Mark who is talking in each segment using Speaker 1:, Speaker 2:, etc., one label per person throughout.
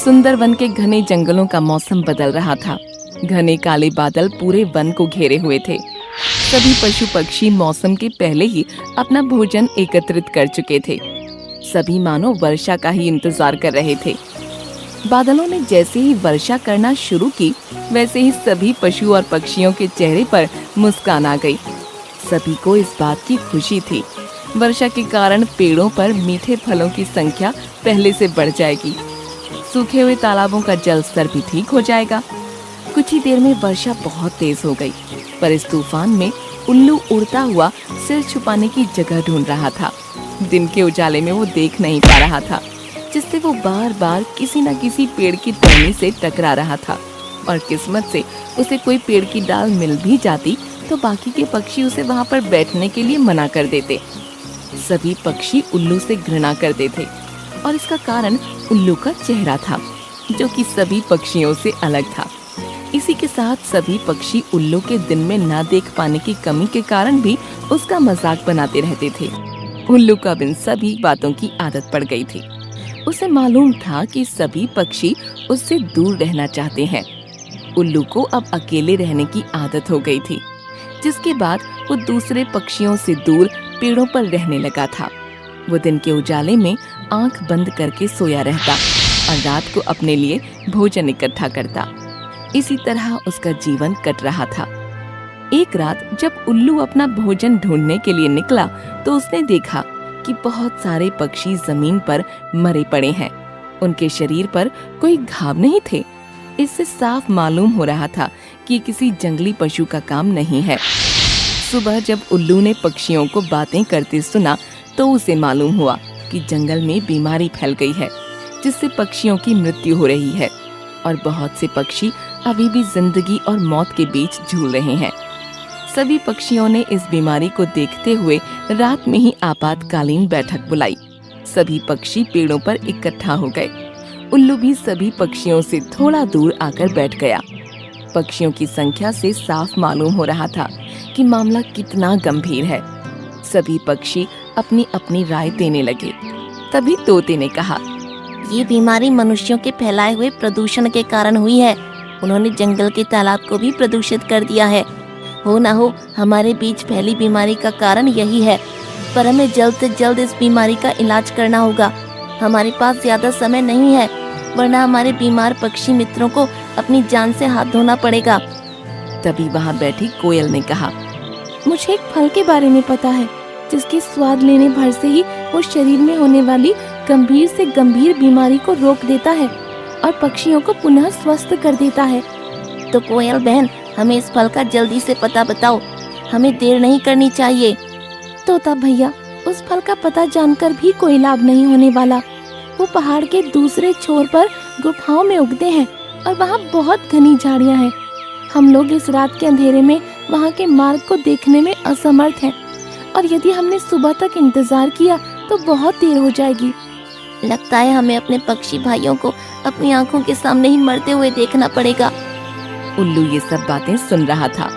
Speaker 1: सुंदर वन के घने जंगलों का मौसम बदल रहा था। घने काले बादल पूरे वन को घेरे हुए थे। सभी पशु पक्षी मौसम के पहले ही अपना भोजन एकत्रित कर चुके थे। सभी मानो वर्षा का ही इंतजार कर रहे थे। बादलों ने जैसे ही वर्षा करना शुरू की, वैसे ही सभी पशु और पक्षियों के चेहरे पर मुस्कान आ गई। सभी को इस बात की खुशी थी। वर्षा के कारण पेड़ों पर मीठे फलों की संख्या पहले से बढ़ जाएगी। सूखे हुए तालाबों का जल स्तर भी ठीक हो जाएगा। कुछ ही देर में वर्षा बहुत तेज हो गई, पर इस तूफान में उल्लू उड़ता हुआ सिर छुपाने की जगह ढूंढ रहा था। दिन के उजाले में वो देख नहीं पा रहा था, जिससे वो बार बार किसी न किसी पेड़ की टहनी से टकरा रहा था। और किस्मत से उसे कोई पेड़ की डाल मिल भी जाती तो बाकी के पक्षी उसे वहाँ पर बैठने के लिए मना कर देते। सभी पक्षी उल्लू से घृणा करते थे, और इसका कारण उल्लू का चेहरा था, जो कि सभी पक्षियों से अलग था। इसी के साथ सभी पक्षी उल्लू के दिन में न देख पाने की कमी के कारण भी उसका मजाक बनाते रहते थे। उल्लू को अब इन सभी बातों की आदत पड़ गई थी। उसे मालूम था कि सभी पक्षी उससे दूर रहना चाहते हैं। उल्लू को अब अकेले रहने की आदत हो गई थी, जिसके बाद वो दूसरे पक्षियों से दूर पेड़ों पर रहने लगा था। वो दिन के उजाले में आंख बंद करके सोया रहता और रात को अपने लिए भोजन इकट्ठा करता। इसी तरह उसका जीवन कट रहा था। एक रात जब उल्लू अपना भोजन ढूंढने के लिए निकला, तो उसने देखा कि बहुत सारे पक्षी जमीन पर मरे पड़े हैं। उनके शरीर पर कोई घाव नहीं थे। इससे साफ मालूम हो रहा था कि किसी जंगली पशु का काम नहीं है। सुबह जब उल्लू ने पक्षियों को बातें करते सुना, तो उसे मालूम हुआ कि जंगल में बीमारी फैल गई है, जिससे पक्षियों की मृत्यु हो रही है और बहुत से पक्षी अभी भी जिंदगी और मौत के बीच झूल रहे हैं। सभी पक्षियों ने इस बीमारी को देखते हुए रात में ही आपातकालीन बैठक बुलाई। सभी पक्षी पेड़ों पर इकट्ठा हो गए। उल्लू भी सभी पक्षियों से थोड़ा दूर आकर बैठ गया। पक्षियों की संख्या से साफ मालूम हो रहा था कि मामला कितना गंभीर है। सभी पक्षी अपनी अपनी राय देने लगे। तभी तोते ने कहा,
Speaker 2: ये बीमारी मनुष्यों के फैलाए हुए प्रदूषण के कारण हुई है। उन्होंने जंगल के तालाब को भी प्रदूषित कर दिया है। हो ना हो हमारे बीच फैली बीमारी का कारण यही है, पर हमें जल्द से जल्द इस बीमारी का इलाज करना होगा। हमारे पास ज्यादा समय नहीं है, वरना हमारे बीमार पक्षी मित्रों को अपनी जान से हाथ धोना पड़ेगा।
Speaker 1: तभी वहाँ बैठी कोयल ने कहा,
Speaker 3: मुझे एक फल के बारे में पता है, जिसके स्वाद लेने भर से ही वो शरीर में होने वाली गंभीर से गंभीर बीमारी को रोक देता है और पक्षियों को पुनः स्वस्थ कर देता है।
Speaker 2: तो कोयल बहन, हमें इस फल का जल्दी से पता बताओ, हमें देर नहीं करनी चाहिए।
Speaker 3: तोता भैया, उस फल का पता जानकर भी कोई लाभ नहीं होने वाला। वो पहाड़ के दूसरे छोर पर गुफाओं में उगते हैं और वहाँ बहुत घनी झाड़ियाँ हैं। हम लोग इस रात के अंधेरे में वहाँ के मार्ग को देखने में असमर्थ हैं, और यदि हमने सुबह तक इंतजार किया तो बहुत देर हो जाएगी।
Speaker 2: लगता है हमें अपने पक्षी भाइयों को अपनी आंखों के सामने ही मरते हुए देखना पड़ेगा।
Speaker 1: उल्लू ये सब बातें सुन रहा था।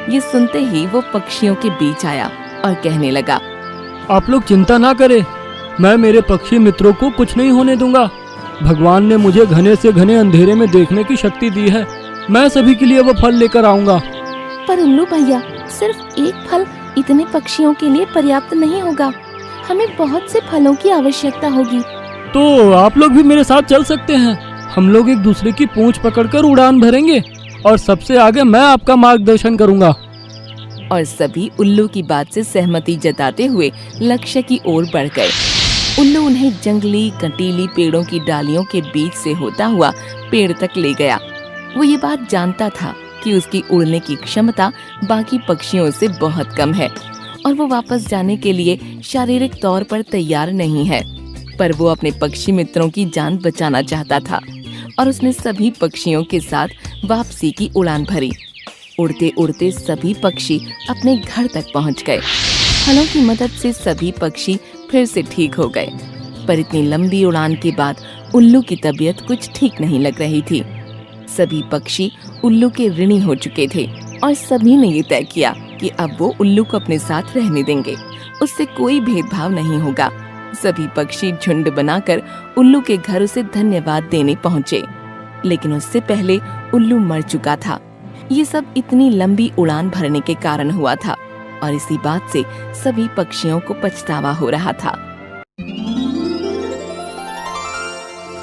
Speaker 1: ये सुनते ही वो पक्षियों के बीच आया और कहने लगा,
Speaker 4: आप लोग चिंता ना करें, मैं मेरे पक्षी मित्रों को कुछ नहीं होने दूंगा। भगवान ने मुझे घने से घने अंधेरे में देखने की शक्ति दी है। मैं सभी के लिए वो फल लेकर आऊंगा।
Speaker 3: पर उल्लू भैया, सिर्फ एक फल इतने पक्षियों के लिए पर्याप्त नहीं होगा। हमें बहुत से फलों की आवश्यकता होगी।
Speaker 4: तो आप लोग भी मेरे साथ चल सकते हैं। हम लोग एक दूसरे की पूंछ पकड़कर उड़ान भरेंगे और सबसे आगे मैं आपका मार्गदर्शन करूंगा।
Speaker 1: और सभी उल्लू की बात से सहमति जताते हुए लक्ष्य की ओर बढ़ गए। उल्लू उन्हें जंगली कंटीली पेड़ों की डालियों के बीच से होता हुआ पेड़ तक ले गया। वो ये बात जानता था कि उसकी उड़ने की क्षमता बाकी पक्षियों से बहुत कम है और वो वापस जाने के लिए शारीरिक तौर पर तैयार नहीं है, पर वो अपने पक्षी मित्रों की जान बचाना चाहता था और उसने सभी पक्षियों के साथ वापसी की उड़ान भरी। उड़ते उड़ते सभी पक्षी अपने घर तक पहुंच गए। फलों की मदद से सभी पक्षी फिर से ठीक हो गए, पर इतनी लंबी उड़ान के बाद उल्लू की तबीयत कुछ ठीक नहीं लग रही थी। सभी पक्षी उल्लू के ऋणी हो चुके थे और सभी ने ये तय किया कि अब वो उल्लू को अपने साथ रहने देंगे, उससे कोई भेदभाव नहीं होगा। सभी पक्षी झुंड बनाकर उल्लू के घर उसे धन्यवाद देने पहुंचे, लेकिन उससे पहले उल्लू मर चुका था। ये सब इतनी लंबी उड़ान भरने के कारण हुआ था और इसी बात से सभी पक्षियों को पछतावा हो रहा था।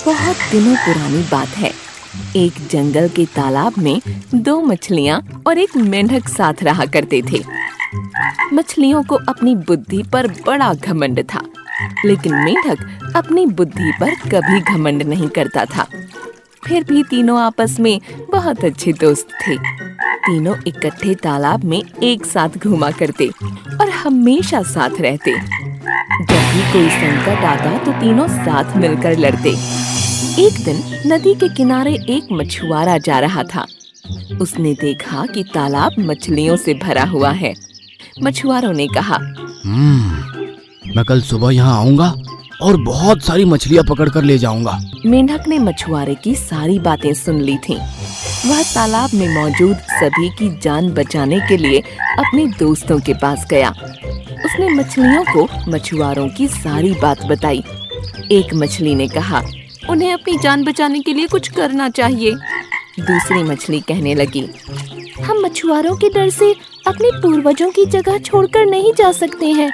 Speaker 1: बहुत दिनों पुरानी बात है। एक जंगल के तालाब में 2 मछलियां और एक मेंढक साथ रहा करते थे। मछलियों को अपनी बुद्धि पर बड़ा घमंड था, लेकिन मेंढक अपनी बुद्धि पर कभी घमंड नहीं करता था। फिर भी तीनों आपस में बहुत अच्छे दोस्त थे। तीनों इकट्ठे तालाब में एक साथ घूमा करते और हमेशा साथ रहते। जब भी कोई संकट आता तो तीनों साथ मिलकर लड़ते। एक दिन नदी के किनारे एक मछुआरा जा रहा था। उसने देखा कि तालाब मछलियों से भरा हुआ है। मछुआरों ने कहा,
Speaker 5: मैं कल सुबह यहाँ आऊंगा और बहुत सारी मछलियाँ पकड़ कर ले जाऊंगा।
Speaker 1: मेंढक ने मछुआरे की सारी बातें सुन ली थीं। वह तालाब में मौजूद सभी की जान बचाने के लिए अपने दोस्तों के पास गया। उसने मछलियों को मछुआरों की सारी बात बताई। एक मछली ने कहा, उन्हें अपनी जान बचाने के लिए कुछ करना चाहिए। दूसरी मछली कहने लगी,
Speaker 3: हम मछुआरों के डर से अपने पूर्वजों की जगह छोड़कर नहीं जा सकते हैं।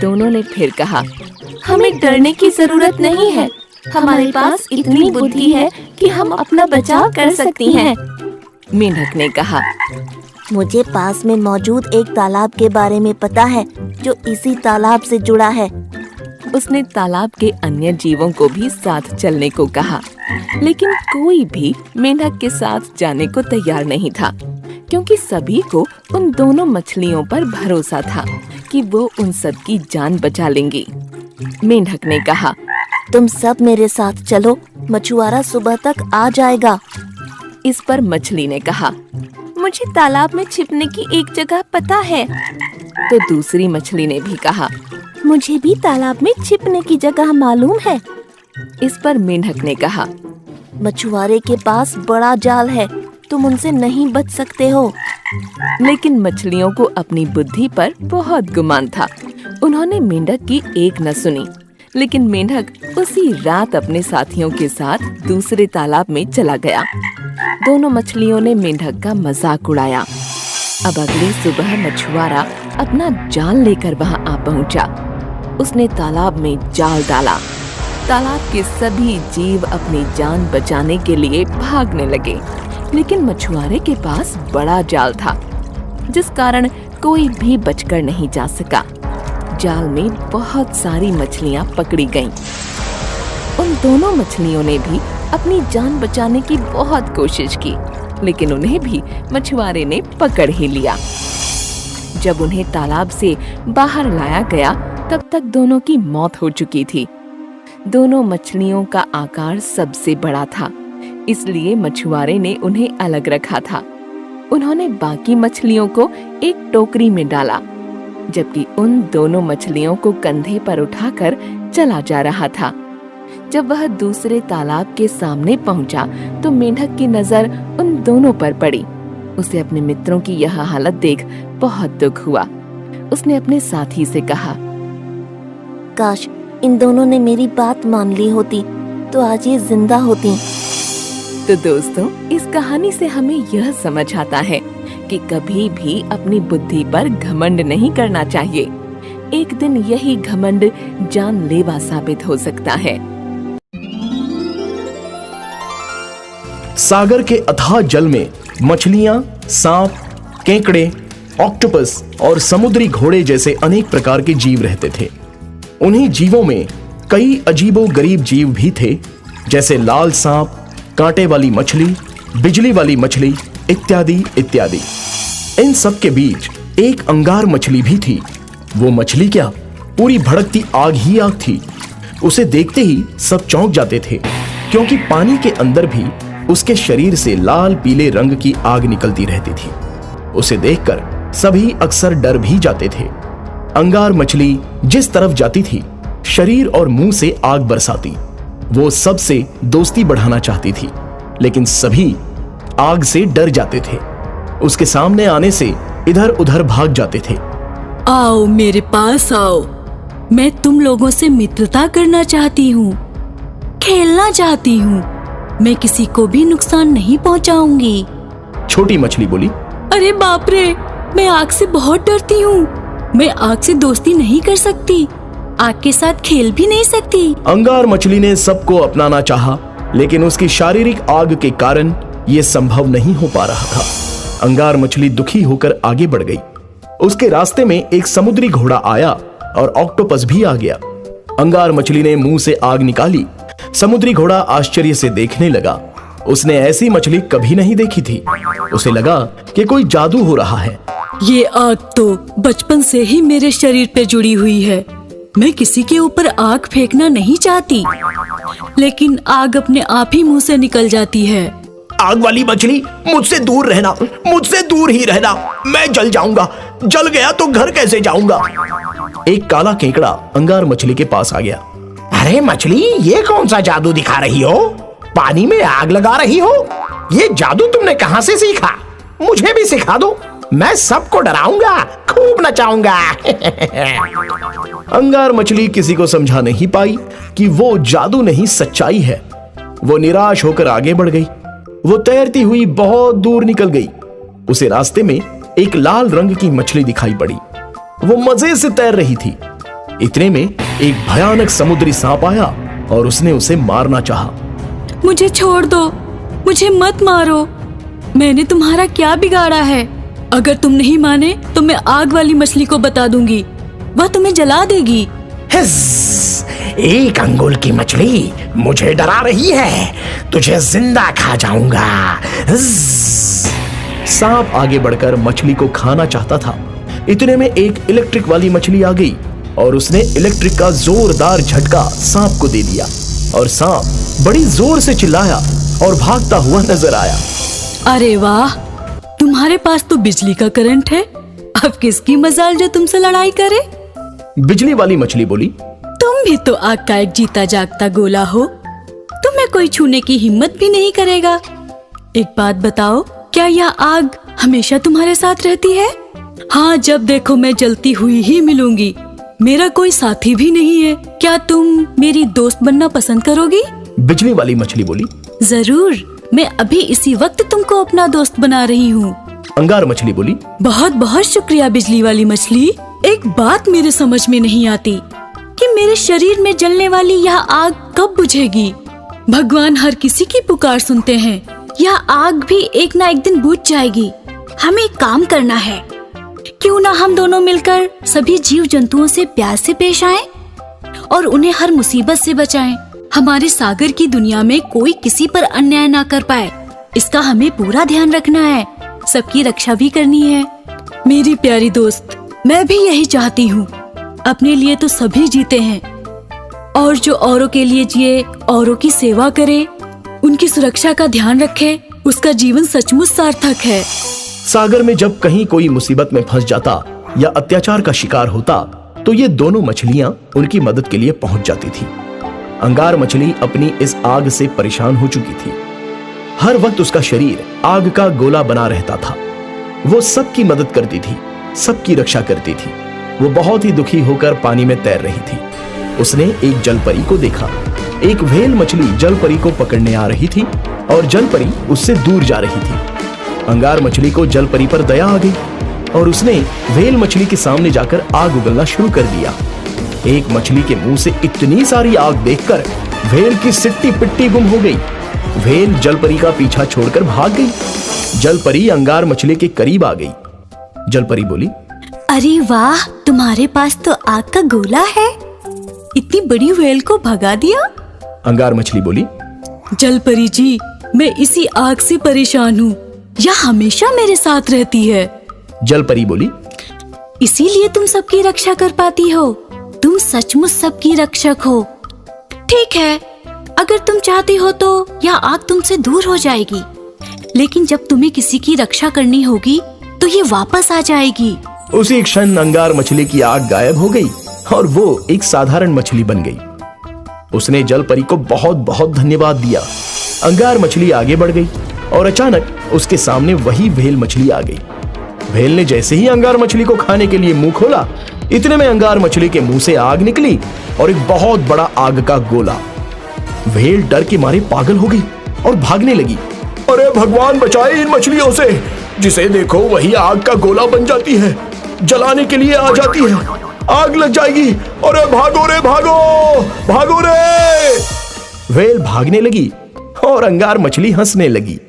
Speaker 1: दोनों ने फिर कहा,
Speaker 3: हमें डरने की जरूरत नहीं है। हमारे पास इतनी बुद्धि है कि हम अपना बचाव कर सकती हैं।
Speaker 1: मेंढक ने कहा,
Speaker 2: मुझे पास में मौजूद एक तालाब के बारे में पता है जो इसी तालाब से जुड़ा है।
Speaker 1: उसने तालाब के अन्य जीवों को भी साथ चलने को कहा, लेकिन कोई भी मेंढक के साथ जाने को तैयार नहीं था, क्योंकि सभी को उन दोनों मछलियों पर भरोसा था कि वो उन सब की जान बचा लेंगी। मेंढक ने कहा,
Speaker 2: तुम सब मेरे साथ चलो, मछुआरा सुबह तक आ जाएगा।
Speaker 1: इस पर मछली ने कहा,
Speaker 3: मुझे तालाब में छिपने की एक जगह पता है।
Speaker 1: तो दूसरी मछली ने भी कहा,
Speaker 3: मुझे भी तालाब में छिपने की जगह मालूम है।
Speaker 1: इस पर मेंढक ने कहा,
Speaker 2: मछुआरे के पास बड़ा जाल है, तुम उनसे नहीं बच सकते हो।
Speaker 1: लेकिन मछलियों को अपनी बुद्धि पर बहुत गुमान था। उन्होंने मेंढक की एक न सुनी, लेकिन मेंढक उसी रात अपने साथियों के साथ दूसरे तालाब में चला गया। दोनों मछलियों ने मेंढक का मजाक उड़ाया। अब अगली सुबह मछुआरा अपना जाल लेकर वहां आ पहुंचा। उसने तालाब में जाल डाला। तालाब के सभी जीव अपनी जान बचाने के लिए भागने लगे, लेकिन मछुआरे के पास बड़ा जाल था, जिस कारण कोई भी बचकर नहीं जा सका। जाल में बहुत सारी मछलियां पकड़ी गईं। उन दोनों मछलियों ने भी अपनी जान बचाने की बहुत कोशिश की, लेकिन उन्हें भी मछुआरे ने पकड़ ही लिया। जब उन्हें तालाब से बाहर लाया गया, तब तक दोनों की मौत हो चुकी थी। दोनों मछलियों का आकार सबसे बड़ा था, इसलिए मछुआरे ने उन्हें अलग रखा था। उन्होंने बाकी मछलियों को एक टोकरी में डाला, जबकि उन दोनों मछलियों को कंधे पर उठाकर चला जा रहा था। जब वह दूसरे तालाब के सामने पहुंचा, तो मेंढक की नजर उन दोनों पर पड़ी। उसे अपने मित्रों की यह हालत देख बहुत दुख हुआ। उसने अपने साथी से कहा,
Speaker 2: काश इन दोनों ने मेरी बात मान ली होती तो आज ये जिंदा होती।
Speaker 1: तो दोस्तों, इस कहानी से हमें यह समझ आता है कि कभी भी अपनी बुद्धि पर घमंड नहीं करना चाहिए। एक दिन यही घमंड जानलेवा साबित हो सकता है।
Speaker 6: सागर के अथाह जल में मछलियां, सांप, केकड़े, ऑक्टोपस और समुद्री घोड़े जैसे अनेक प्रकार के जीव रहते थे। उन्हीं जीवों में कई अजीबोगरीब जीव भी थे, जैसे लाल सांप, कांटे वाली मछली, बिजली वाली मछली इत्यादि इत्यादि। इन सब के बीच एक अंगार मछली भी थी। वो मछली क्या, पूरी भड़कती आग ही आग थी। उसे देखते ही सब चौंक जाते थे, क्योंकि पानी के अंदर भी उसके शरीर से लाल पीले रंग की आग निकलती रहती थी। उसे देखकर सभी अक्सर डर भी जाते थे। अंगार मछली जिस तरफ जाती थी, शरीर और मुंह से आग बरसाती। वो सबसे दोस्ती बढ़ाना चाहती थी, लेकिन सभी आग से डर जाते थे। उसके सामने आने से इधर उधर भाग जाते थे।
Speaker 7: आओ मेरे पास आओ, मैं तुम लोगों से मित्रता करना चाहती हूँ, खेलना चाहती हूँ। मैं किसी को भी नुकसान नहीं पहुँचाऊंगी।
Speaker 6: छोटी मछली बोली,
Speaker 7: अरे बाप रे, मैं आग से बहुत डरती हूँ। मैं आग से दोस्ती नहीं कर सकती, आग के साथ खेल भी नहीं सकती।
Speaker 6: अंगार मछली ने सबको अपनाना चाहा, लेकिन उसकी शारीरिक आग के कारण यह संभव नहीं हो पा रहा था। अंगार मछली दुखी होकर आगे बढ़ गई। उसके रास्ते में एक समुद्री घोड़ा आया और ऑक्टोपस भी आ गया। अंगार मछली ने मुंह से आग निकाली। समुद्री घोड़ा आश्चर्य से देखने लगा। उसने ऐसी मछली कभी नहीं देखी थी। उसे लगा कि कोई जादू हो रहा है।
Speaker 7: ये आग तो बचपन से ही मेरे शरीर पे जुड़ी हुई है। मैं किसी के ऊपर आग फेंकना नहीं चाहती, लेकिन आग अपने आप ही मुंह से निकल जाती है।
Speaker 6: आग वाली मछली, मुझसे दूर रहना, मुझसे दूर ही रहना। मैं जल जाऊंगा, जल गया तो घर कैसे जाऊंगा। एक काला केकड़ा अंगार मछली के पास आ गया।
Speaker 8: अरे मछली, ये कौन सा जादू दिखा रही हो? पानी में आग लगा रही हो? ये जादू तुमने कहां से सीखा? मुझे भी सिखा दो, मैं सबको डराऊंगा, खूब नचाऊंगा।
Speaker 6: अंगार मछली किसी को समझा नहीं पाई कि वो जादू नहीं सच्चाई है। वो निराश होकर आगे बढ़ गई। वो तैरती हुई बहुत दूर निकल गई। उसे रास्ते में एक लाल रंग की मछली दिखाई पड़ी। वो मजे से तैर रही थी। इतने में एक भयानक समुद्री सांप आया और उसने उसे मारना चाहा।
Speaker 7: मुझे छोड़ दो, मुझे मत मारो। मैंने तुम्हारा क्या बिगाड़ा है? अगर तुम नहीं माने तो मैं आग वाली मछली को बता दूंगी, वह तुम्हें जला देगी।
Speaker 8: हिस्स, एक अंगुल की मछली मुझे डरा रही है, तुझे जिंदा खा जाऊंगा। हिस्स।
Speaker 6: सांप आगे बढ़कर मछली को खाना चाहता था। इतने में एक इलेक्ट्रिक वाली मछली आ गई और उसने इलेक्ट्रिक का जोरदार झटका सांप को दे दिया और सांप बड़ी जोर से चिल्लाया और भागता हुआ नजर आया।
Speaker 7: अरे वाह, तुम्हारे पास तो बिजली का करंट है। अब किसकी मजाल जो तुमसे लड़ाई करे?
Speaker 6: बिजली वाली मछली बोली,
Speaker 7: तुम भी तो आग का एक जीता जागता गोला हो, तुम्हें कोई छूने की हिम्मत भी नहीं करेगा। एक बात बताओ, क्या यह आग हमेशा तुम्हारे साथ रहती है? हाँ, जब देखो मैं जलती हुई ही मिलूंगी। मेरा कोई साथी भी नहीं है। क्या तुम मेरी दोस्त बनना पसंद करोगी?
Speaker 6: बिजली वाली मछली बोली,
Speaker 7: जरूर, मैं अभी इसी वक्त तुमको अपना दोस्त बना रही हूँ।
Speaker 6: अंगार मछली बोली,
Speaker 7: बहुत बहुत शुक्रिया बिजली वाली मछली। एक बात मेरे समझ में नहीं आती कि मेरे शरीर में जलने वाली यह आग कब बुझेगी। भगवान हर किसी की पुकार सुनते हैं। यह आग भी एक ना एक दिन बुझ जाएगी। हमें एक काम करना है, क्यों ना हम दोनों मिलकर सभी जीव जंतुओं से प्यार से पेश आएं और उन्हें हर मुसीबत से बचाएं। हमारे सागर की दुनिया में कोई किसी पर अन्याय ना कर पाए, इसका हमें पूरा ध्यान रखना है। सबकी रक्षा भी करनी है। मेरी प्यारी दोस्त, मैं भी यही चाहती हूँ। अपने लिए तो सभी जीते हैं, और जो औरों के लिए जिए, औरों की सेवा करे, उनकी सुरक्षा का ध्यान रखे, उसका जीवन सचमुच सार्थक है।
Speaker 6: सागर में जब कहीं कोई मुसीबत में फंस जाता या अत्याचार का शिकार होता तो ये दोनों मछलियां उनकी मदद के लिए पहुंच जाती थी। अंगार मछली अपनी इस आग से परेशान हो चुकी थी। हर वक्त उसका शरीर आग का गोला बना रहता था। वो सबकी मदद करती थी, सबकी रक्षा करती थी। वो बहुत ही दुखी होकर पानी में तैर रही थी। उसने एक जलपरी को देखा। एक व्हेल मछली जलपरी को पकड़ने आ रही थी और जलपरी उससे दूर जा रही थी। अंगार मछली को जलपरी पर दया आ गई और उसने व्हेल मछली के सामने जाकर आग उगलना शुरू कर दिया। एक मछली के मुंह से इतनी सारी आग देखकर व्हेल की सिट्टी पिट्टी गुम हो गई। व्हेल जलपरी का पीछा छोड़कर भाग गई। जलपरी अंगार मछली के करीब आ गई। जलपरी बोली,
Speaker 7: अरे वाह, तुम्हारे पास तो आग का गोला है। इतनी बड़ी व्हेल को भगा दिया।
Speaker 6: अंगार मछली बोली,
Speaker 7: जलपरी जी, मैं इसी आग से परेशान हूँ। यह हमेशा मेरे साथ रहती है।
Speaker 6: जलपरी बोली,
Speaker 7: इसीलिए तुम सबकी रक्षा कर पाती हो। तुम सचमुच सबकी रक्षक हो। ठीक है, अगर तुम चाहती हो तो यह आग तुमसे दूर हो जाएगी, लेकिन जब तुम्हें किसी की रक्षा करनी होगी तो ये वापस आ जाएगी।
Speaker 6: उसी क्षण अंगार मछली की आग गायब हो गई और वो एक साधारण मछली बन गई। उसने जलपरी को बहुत बहुत धन्यवाद दिया। अंगार मछली आगे बढ़ गई और अचानक उसके सामने वही व्हेल मछली आ गई। व्हेल ने जैसे ही अंगार मछली को खाने के लिए मुंह खोला, इतने में अंगार मछली के मुंह से आग निकली और एक बहुत बड़ा आग का गोला। व्हेल डर के मारे पागल हो गई और भागने लगी। अरे भगवान बचाए इन मछलियों से, जिसे देखो वही आग का गोला बन जाती है, जलाने के लिए आ जाती है, आग लग जाएगी। अरे भागो रे भागो, भागो रे। व्हेल भागने लगी और अंगार मछली हंसने लगी।